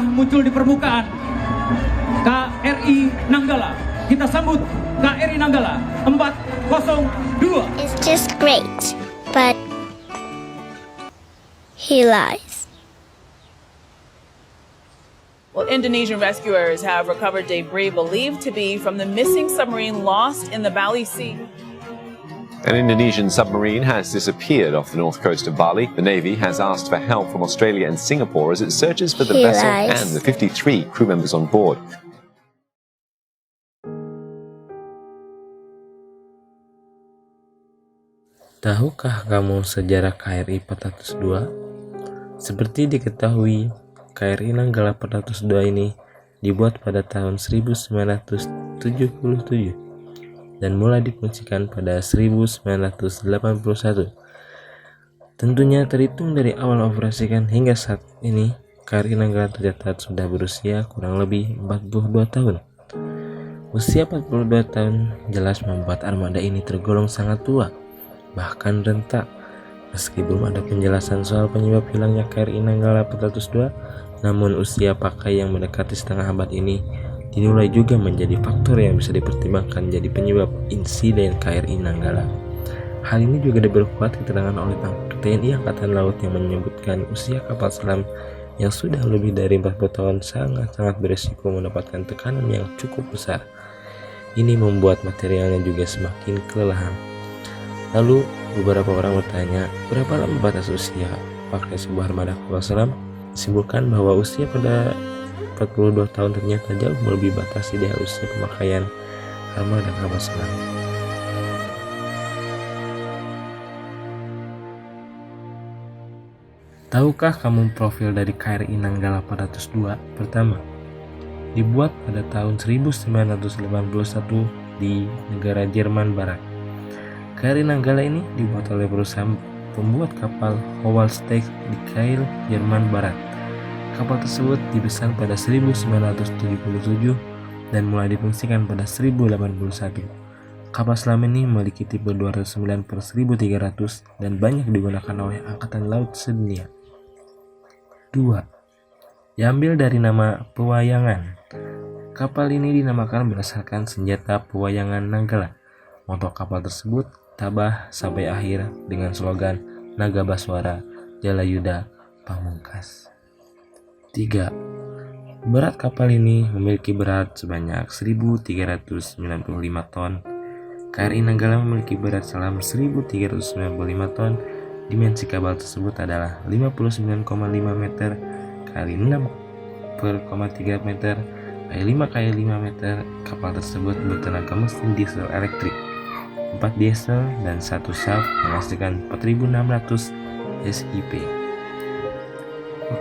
telah muncul di permukaan. KRI Nanggala. Kita sambut KRI Nanggala 402. It's just great, but he lies. Well, Indonesian rescuers have recovered debris believed to be from the missing submarine lost in the Bali Sea. An Indonesian submarine has disappeared off the north coast of Bali. The Navy has asked for help from Australia and Singapore as it searches for the He vessel lies. and the 53 crew members on board. Tahukah kamu sejarah KRI 402? Seperti diketahui, KRI Nanggala 402 ini dibuat pada tahun 1977 dan mulai difungsikan pada 1981. Tentunya terhitung dari awal operasikan hingga saat ini, KRI Nanggala tercatat sudah berusia kurang lebih 42 tahun. Usia 42 tahun jelas membuat armada ini tergolong sangat tua, bahkan rentak. Meski belum ada penjelasan soal penyebab hilangnya KRI Nanggala 402, namun usia pakai yang mendekati setengah abad ini dinilai juga menjadi faktor yang bisa dipertimbangkan jadi penyebab insiden KRI Nanggala. Hal ini juga diperkuat keterangan oleh TNI Angkatan Laut yang menyebutkan usia kapal selam yang sudah lebih dari 40 tahun sangat-sangat berisiko mendapatkan tekanan yang cukup besar. Ini membuat materialnya juga semakin kelelahan. Lalu beberapa orang bertanya, berapa lama batas usia pakai sebuah armada kapal selam? Disimpulkan bahwa usia pada 42 tahun ternyata jauh melebihi batas ideal usia pemakaian armada kapal selam. Tahukah kamu profil dari KRI Nanggala 402? Pertama, dibuat pada tahun 1981 di negara Jerman Barat. KRI Nanggala ini dibuat oleh perusahaan pembuat kapal Howaldtsee di Kiel, Jerman Barat. Kapal tersebut dipesan pada 1977 dan mulai difungsikan pada 1081. Kapal selam ini memiliki tipe 209/1300 dan banyak digunakan oleh Angkatan Laut sedunia. 2. Diambil dari nama pewayangan. Kapal ini dinamakan berdasarkan senjata pewayangan Nanggala. Moto kapal tersebut tabah sampai akhir dengan slogan Naga Baswara Jalayuda Pamungkas. 3. Berat kapal ini memiliki berat sebanyak 1.395 ton. KRI Nanggala memiliki berat selam 1.395 ton. Dimensi kapal tersebut adalah 59,5 meter kali 6,3 meter kali 5 kali 5 meter. Kapal tersebut bertenaga mesin diesel elektrik 4 diesel dan 1 shaft menghasilkan 4.600 SIP.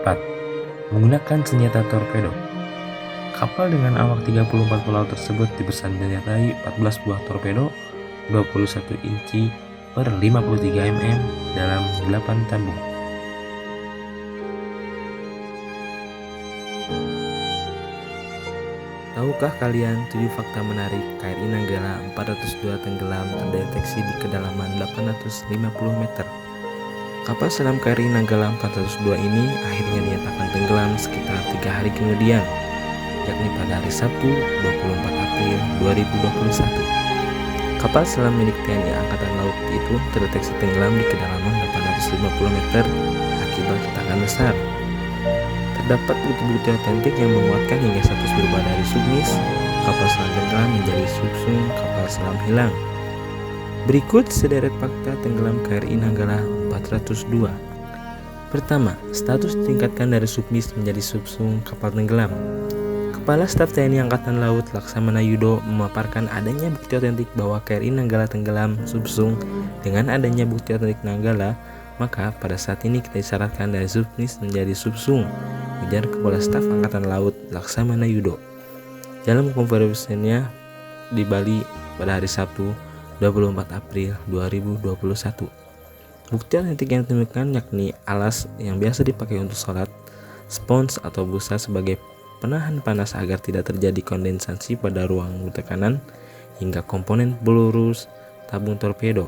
4. Menggunakan senjata torpedo. Kapal dengan awak 34 pelaut tersebut dipesan disenjatai 14 buah torpedo 21 inci per 53 mm dalam 8 tabung. Tahukah kalian 7 fakta menarik KRI Nanggala 402 tenggelam terdeteksi di kedalaman 850 meter? Kapal selam KRI Nanggala 402 ini akhirnya dinyatakan tenggelam sekitar 3 hari kemudian, yakni pada hari Sabtu 24 April 2021. Kapal selam milik TNI Angkatan Laut itu terdeteksi tenggelam di kedalaman 850 meter akibat hentakan besar. Terdapat bukti-bukti otentik yang menguatkan hingga status berubah dari submis kapal selam tenggelam menjadi subsum kapal selam hilang. Berikut sederet fakta tenggelam KRI Nanggala 402. Pertama, status ditingkatkan dari submis menjadi subsum kapal tenggelam. Kepala Staf TNI Angkatan Laut Laksamana Yudo memaparkan adanya bukti otentik bahwa KRI Nanggala tenggelam subsum. Dengan adanya bukti otentik Nanggala, maka pada saat ini kita disyaratkan dari submis menjadi subsum, ujar Kepala Staf Angkatan Laut Laksamana Yudo dalam konferensinya di Bali pada hari Sabtu 24 April 2021. Bukti otentik yang ditemukan yakni alas yang biasa dipakai untuk sholat, spons atau busa sebagai penahan panas agar tidak terjadi kondensasi pada ruang tekanan, hingga komponen peluru tabung torpedo.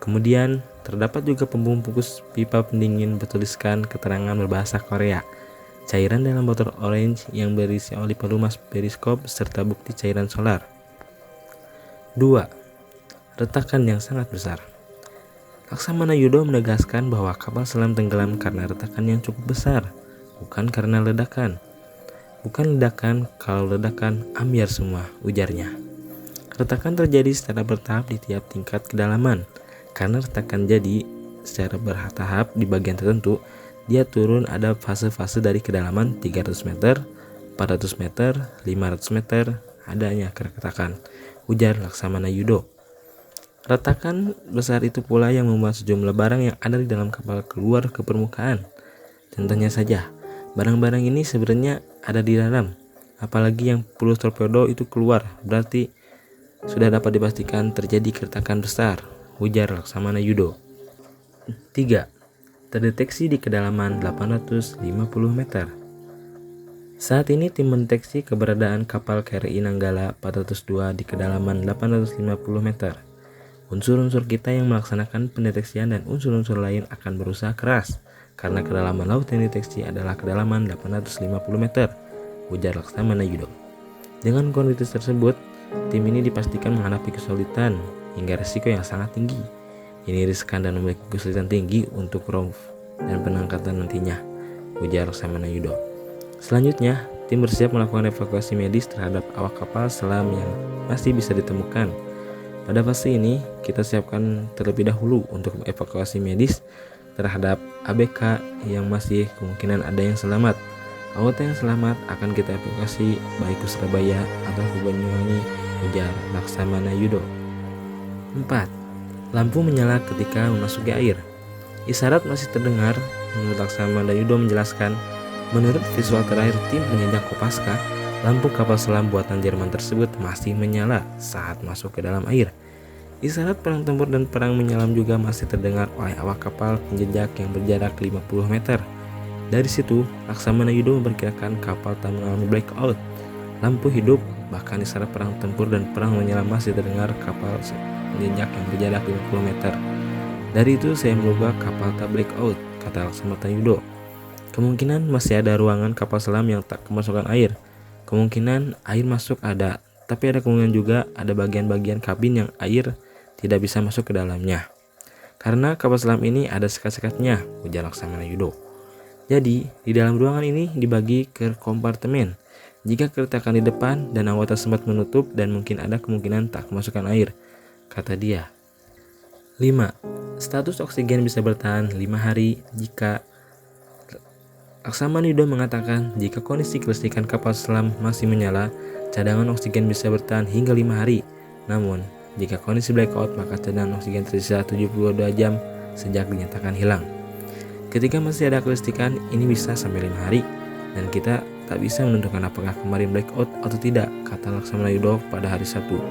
Kemudian terdapat juga pembungkus pipa pendingin bertuliskan keterangan berbahasa Korea. cairan dalam botol orange yang berisi oli pelumas periskop, serta bukti cairan solar. 2. Retakan yang sangat besar. Laksamana Yudo menegaskan bahwa kapal selam tenggelam karena retakan yang cukup besar, bukan karena ledakan. Bukan ledakan, kalau ledakan ambiar semua, ujarnya. Retakan terjadi secara bertahap di tiap tingkat kedalaman. Karena retakan jadi secara bertahap di bagian tertentu, dia turun ada fase-fase dari kedalaman 300 meter, 400 meter, 500 meter, adanya keretakan, ujar Laksamana Yudo. Retakan besar itu pula yang membuat sejumlah barang yang ada di dalam kapal keluar ke permukaan. Contohnya saja, barang-barang ini sebenarnya ada di dalam, apalagi yang peluru torpedo itu keluar, berarti sudah dapat dipastikan terjadi keretakan besar, ujar Laksamana Yudo. 3. Terdeteksi di kedalaman 850 meter. Saat ini tim mendeteksi keberadaan kapal KRI Nanggala 402 di kedalaman 850 meter. Unsur-unsur kita yang melaksanakan pendeteksian dan unsur-unsur lain akan berusaha keras karena kedalaman laut yang dideteksi adalah kedalaman 850 meter, ujar Laksamana Yudo. Dengan kondisi tersebut, tim ini dipastikan menghadapi kesulitan hingga risiko yang sangat tinggi. Ini riskan dan memiliki kesulitan tinggi untuk ROV dan penangkatan nantinya, ujar Laksamana Yudo. Selanjutnya, tim bersiap melakukan evakuasi medis terhadap awak kapal selam yang masih bisa ditemukan. Pada fase ini, kita siapkan terlebih dahulu untuk evakuasi medis terhadap ABK yang masih kemungkinan ada yang selamat. Anggota yang selamat akan kita evakuasi baik ke Surabaya atau ke Banyuwangi, ujar Laksamana Yudo. 4. Lampu menyala ketika memasuki air. Isyarat masih terdengar. Menurut Laksamana Yudo menjelaskan, menurut visual terakhir tim penjajah Kopaska, lampu kapal selam buatan Jerman tersebut masih menyala saat masuk ke dalam air. Isyarat perang tempur dan perang menyelam juga masih terdengar oleh awak kapal penjejak yang berjarak 50 meter. Dari situ, Laksamana Yudo memperkirakan kapal tak mengalami blackout. Lampu hidup, bahkan isyarat perang tempur dan perang menyelam masih terdengar kapal penjejak yang berjarak 50 meter. Dari itu saya menduga kapal tak blackout, kata Laksamana Yudo. Kemungkinan masih ada ruangan kapal selam yang tak kemasukan air. Kemungkinan air masuk ada, tapi ada kemungkinan juga ada bagian-bagian kabin yang air tidak bisa masuk ke dalamnya. Karena kapal selam ini ada sekat-sekatnya, ujar Laksamana Yudo. Jadi, di dalam ruangan ini dibagi ke kompartemen. Jika keretakan di depan dan anggota sempat menutup dan mungkin ada kemungkinan tak kemasukan air, kata dia. 5. Status oksigen bisa bertahan 5 hari jika Laksamana Yudo mengatakan jika kondisi kelistrikan kapal selam masih menyala, cadangan oksigen bisa bertahan hingga 5 hari. Namun, jika kondisi blackout maka cadangan oksigen tersisa 72 jam sejak dinyatakan hilang. Ketika masih ada kelistrikan, ini bisa sampai 5 hari dan kita tak bisa menentukan apakah kemarin blackout atau tidak, kata Laksamana Yudo pada hari Sabtu.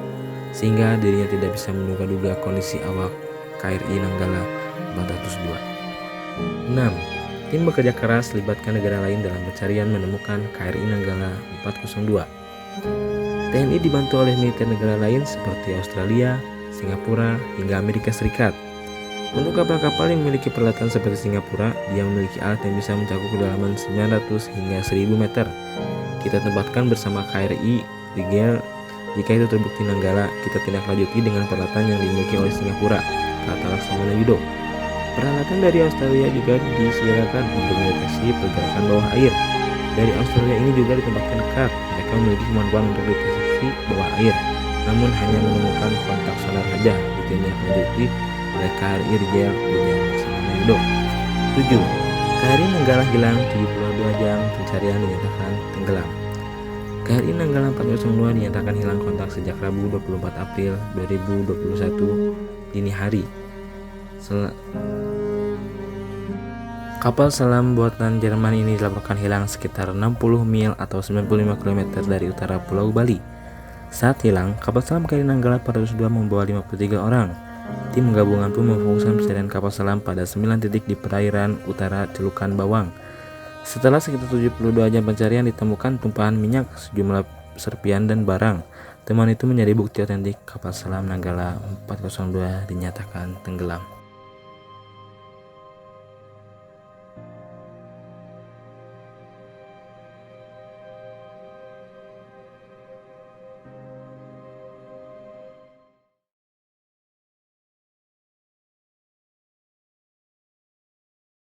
Sehingga dirinya tidak bisa menduga-duga kondisi awak KRI Nanggala 402. 6. Tim bekerja keras libatkan negara lain dalam pencarian menemukan KRI Nanggala 402. TNI dibantu oleh militer negara lain seperti Australia, Singapura, hingga Amerika Serikat. Untuk kapal-kapal yang memiliki peralatan seperti Singapura, dia memiliki alat yang bisa mencakup kedalaman 900 hingga 1000 meter. Kita tempatkan bersama KRI Rigel. Jika itu terbukti Nanggala, kita tindak lanjuti dengan peralatan yang dimiliki oleh Singapura, kata Laksamana Yudo. Peralatan dari Australia juga disiagakan untuk mendeteksi pergerakan bawah air. Dari Australia ini juga ditempatkan KAR. Mereka memiliki kemampuan untuk deteksi bawah air, namun hanya menemukan kontak sonar saja. Ditindak lanjuti oleh KRI Rigel, ujar Laksamana Yudo. 7. KRI Nanggala hilang 72 jam pencarian dinyatakan tenggelam. KRI Nanggala 402 dinyatakan hilang kontak sejak Rabu 24 April 2021 dini hari. Kapal selam buatan Jerman ini dilaporkan hilang sekitar 60 mil atau 95 km dari utara Pulau Bali. Saat hilang, kapal selam KRI Nanggala 402 membawa 53 orang. Tim gabungan pun memfokuskan pencarian kapal selam pada 9 titik di perairan utara Celukan Bawang. Setelah sekitar 72 jam pencarian ditemukan tumpahan minyak, sejumlah serpian dan barang. Temuan itu menjadi bukti otentik kapal selam Nanggala 402 dinyatakan tenggelam.